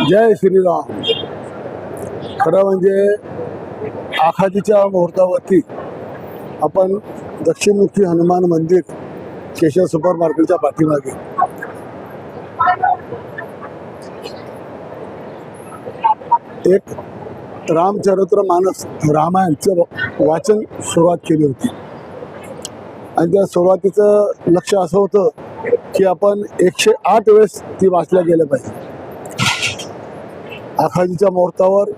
जय श्रीराम. खरं म्हणजे आखाजीच्या मुहूर्तावरती आपण दक्षिणमुखी हनुमान मंदिर केशव सुपर मार्केटच्या पाठीमागे एक रामचरित्र मानस रामायणचं वाचन सुरुवात केली होती. आणि त्या सुरुवातीचं लक्ष असं होतं की आपण 108 वेळेस ती वाचल्या गेल्या पाहिजे. आखाजीच्या मुहूर्तावर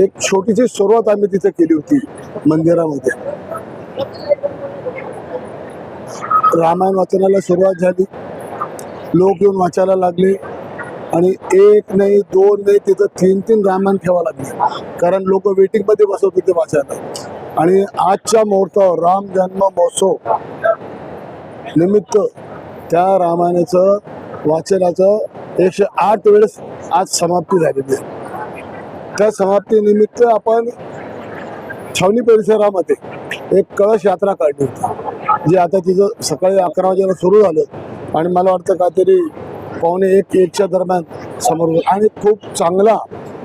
एक छोटीशी सुरुवात आम्ही तिथे केली होती मंदिरामध्ये. रामायण वाचनाला सुरुवात झाली, लोक येऊन वाचायला लागले आणि एक नाही दोन नाही तिथं 3-3 रामायण ठेवा लागले, कारण लोक वेटिंग मध्ये बसत होते वाचायला. आणि आजच्या मुहूर्तावर राम जन्म महोत्सव निमित्त त्या रामायणाचं वाचनाचं 108 वेळेस आज समाप्ती झालेली आहे. त्या समाप्तीनिमित्त आपण छावणी परिसरामध्ये एक कळश यात्रा काढली होती, जी आता तिचं सकाळी 11 वाजेला सुरू झालं आणि मला वाटतं काहीतरी 1:45-1च्या दरम्यान समोर. आणि खूप चांगला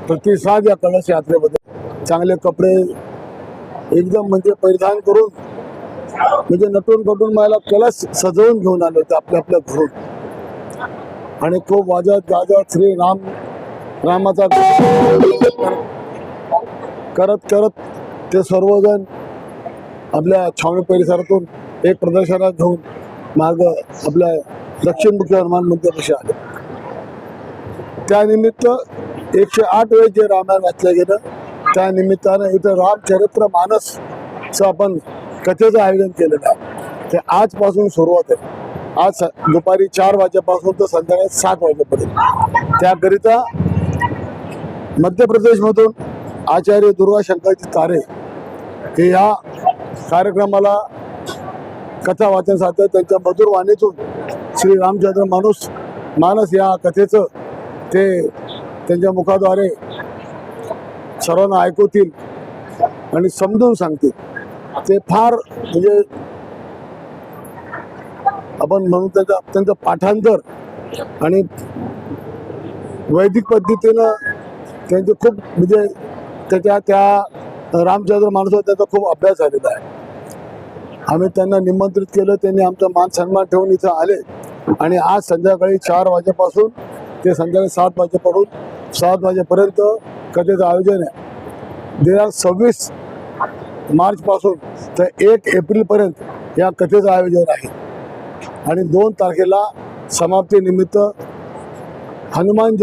प्रतिसाद या कळश यात्रेमध्ये. चांगले कपडे एकदम म्हणजे परिधान करून म्हणजे नटून पटून मला कळश सजवून घेऊन आले होते आपल्या आपल्या घरून. आणि खूप वाजत गाजत श्री रामाचा करत करत ते सर्वजण आपल्या छावणी परिसरातून एक प्रदर्शनात घेऊन मार्ग आपल्या दक्षिणमुखी हनुमान मंदिरापाशी आले. त्यानिमित्त 108 वेळेस जे रामायण वाचलं गेलं, त्या निमित्तानं इथं रामचरित्र मानसचं आपण कथेचं आयोजन केलेलं आहे. ते आजपासून सुरुवात आहे. आज दुपारी 4 वाजेपासून तर संध्याकाळी 7 वाजेपर्यंत. त्याकरिता मध्य प्रदेशमधून आचार्य दुर्गाशंकरजी तारे हे या कार्यक्रमाला कथा वाचन साधतात. त्यांच्या मधुर वाणीतून श्री रामचंद्र मानस या कथेचं ते त्यांच्या मुखाद्वारे सर्वांना ऐकवतील आणि समजून सांगतील. ते फार म्हणजे आपण म्हणून त्यांचं पाठांतर आणि वैदिक पद्धतीनं त्यांचे खूप म्हणजे त्या रामचंद्र मानसावर त्याचा खूप अभ्यास झालेला आहे. आम्ही त्यांना निमंत्रित केलं, त्यांनी आमचा मान सन्मान ठेवून इथं आले. आणि आज संध्याकाळी 4 वाजेपासून ते संध्याकाळी 7 वाजेपर्यंत कथेचं आयोजन आहे. दिनांक 26 मार्चपासून तर 1 एप्रिलपर्यंत या कथेचं आयोजन आहे. आणि 2 तारखेला समाप्तीनिमित्त हनुमान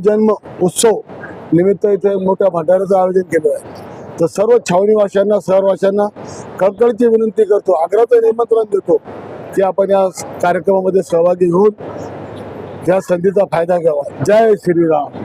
जन्म उत्सव निमित्त इथे मोठ्या भंडाऱ्याचं आयोजन केलं आहे. तर सर्व छावणीवाशांना शहरवाशांना कळकळीची विनंती करतो, आग्रहाचं निमंत्रण देतो की आपण या कार्यक्रमामध्ये सहभागी होऊन या संधीचा फायदा घ्यावा. जय श्रीराम.